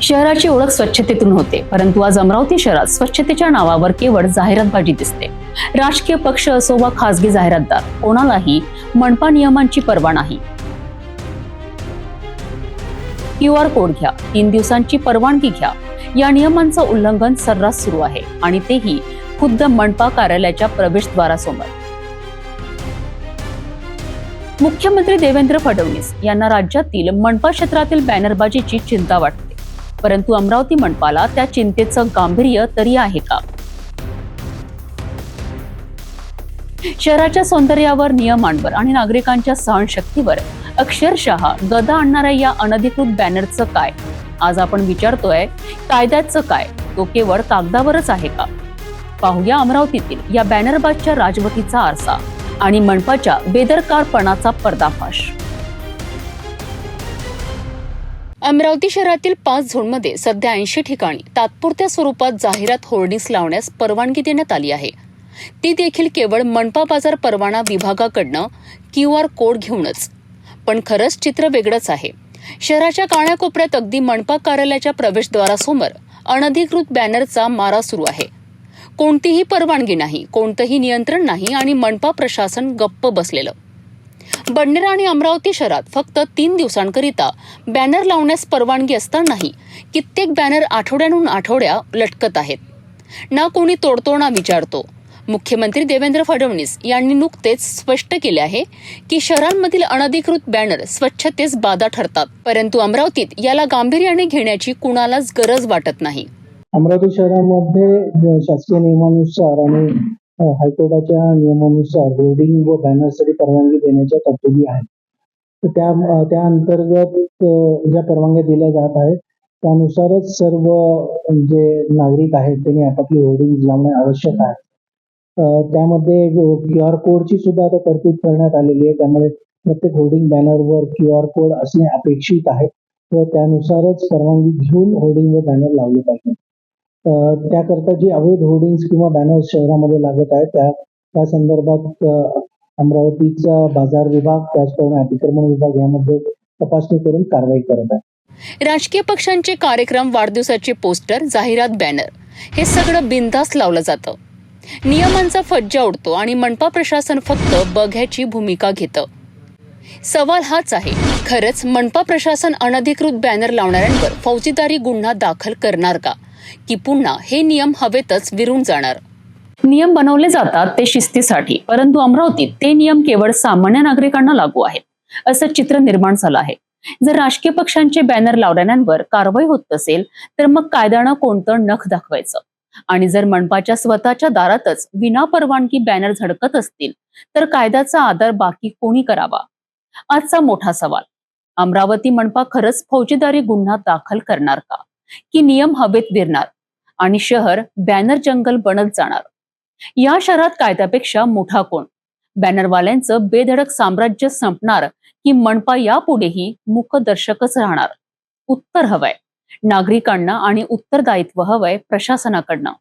शहराची ओळख स्वच्छतेतून होते, परंतु आज अमरावती शहरात स्वच्छतेच्या नावावर केवळ जाहिरातबाजी दिसते. राजकीय पक्ष असो वा खासगी जाहिरातदार, कोणालाही मनपा नियमांची पर्वा नाही. QR कोड घ्या, 3 दिवसांची परवानगी घ्या, या नियमांचं उल्लंघन सर्रास सुरू आहे आणि तेही खुद्द मनपा कार्यालयाच्या प्रवेशद्वारासमोर. मुख्यमंत्री देवेंद्र फडणवीस यांना राज्यातील मनपा क्षेत्रातील बॅनरबाजीची चिंता वाटते, परंतु अमरावती मनपाला त्या चिंतेचं गांभीर्य तरी आहे का? शहराच्या सौंदर्यावर, नियमांवर आणि नागरिकांच्या सहनशक्तीवर अक्षरशः गदा आणणाऱ्या या अनधिकृत बॅनरचं काय? आज आपण विचारतोय, कायद्याचं काय? तो केवळ कागदावरच आहे का? पाहूया अमरावतीतील या बॅनरबाजच्या राजवटीचा आरसा आणि मनपाच्या बेदरकारपणाचा पर्दाफाश. अमरावती शहरातील 5 झोनमध्ये सध्या 80 ठिकाणी तात्पुरत्या स्वरूपात जाहिरात होर्डिंग्स लावण्यास परवानगी देण्यात आली आहे. ती देखील केवळ मनपा बाजार परवाना विभागाकडनं QR कोड घेऊनच. पण खरंच चित्र वेगळंच आहे. शहराच्या कानाकोपऱ्यात अगदी मनपा कार्यालयाच्या प्रवेशद्वारासमोर अनधिकृत बॅनरचा मारा सुरू आहे. कोणतीही परवानगी नाही, कोणतंही नियंत्रण नाही आणि मनपा प्रशासन गप्प बसलेलं. बडनेरा आणि अमरावती शहरात फक्त 3 दिवसांकरिता बॅनर लावण्यास परवानगी असतानाही कित्येक बॅनर आठवड्याहून आठवड्या लटकत आहेत. ना कोणी तोडतो ना विचारतो. मुख्यमंत्री देवेंद्र फडणवीस यांनी नुकतेच स्पष्ट केले आहे की शहरांमधील अनधिकृत बॅनर स्वच्छतेस बाधा ठरतात, परंतु अमरावतीत याला गांभीर्याने घेण्याची कुणालाच गरज वाटत नाही. अमरावती शहरामध्ये शासकीय नियमानुसार आणि हायकोर्टाच्या नियमानुसार होर्डिंग व बॅनरसाठी परवानगी देण्याच्या तरतुदी आहेत. तर त्या अंतर्गत ज्या परवानग्या दिल्या जात आहेत त्यानुसारच सर्व जे नागरिक आहेत त्यांनी आपापली होर्डिंग लावणे आवश्यक आहे. त्यामध्ये QR कोडची सुद्धा आता तरतूद करण्यात आलेली आहे. त्यामुळे प्रत्येक होर्डिंग बॅनरवर QR कोड असणे अपेक्षित आहे व त्यानुसारच परवानगी घेऊन होर्डिंग व बॅनर लावले पाहिजे. त्याकरता जी अवैध होर्डिंग्स किंवा बॅनर्स शहरामध्ये लागत आहेत त्या संदर्भात अमरावतीचा बाजार विभाग, त्याचप्रमाणे अतिक्रमण विभाग यामध्ये तपासणी करून कारवाई करत आहे. राजकीय पक्षांचे कार्यक्रम, वाढदिवसाचे पोस्टर, जाहिरात, बॅनर हे सगळं बिनधास्त लावलं जातं. नियमांचा फज्जा उडतो आणि मनपा प्रशासन फक्त बघ्याची भूमिका घेतं. सवाल हाच आहे, खरंच मनपा प्रशासन अनधिकृत बॅनर लावणाऱ्यांवर फौजदारी गुन्हा दाखल करणार का, की पुन्हा हे नियम हवेतच विरून जाणार? नियम बनवले जातात ते शिस्तीसाठी, परंतु अमरावतीत ते नियम केवळ सामान्य नागरिकांना लागू आहेत असं चित्र निर्माण झालं आहे. जर राजकीय पक्षांचे बॅनर लावणाऱ्यांवर कारवाई होत असेल तर मग कायद्यानं कोणतं नख दाखवायचं? आणि जर मनपाच्या स्वतःच्या दारातच विना परवानगी बॅनर झडकत असतील तर कायद्याचा आदर बाकी कोणी करावा? आजचा मोठा सवाल. अमरावती मनपा खरंच फौजदारी गुन्हा दाखल करणार का, की नियम हवेत विरणार आणि शहर बॅनर जंगल बनत जाणार? या शहरात कायद्यापेक्षा मोठा कोण? बॅनरवाल्यांचं बेधडक साम्राज्य संपणार की मनपा यापुढेही मूकदर्शकच राहणार? उत्तर हवंय नागरिकांना आणि उत्तरदायित्व हवंय प्रशासनाकडनं.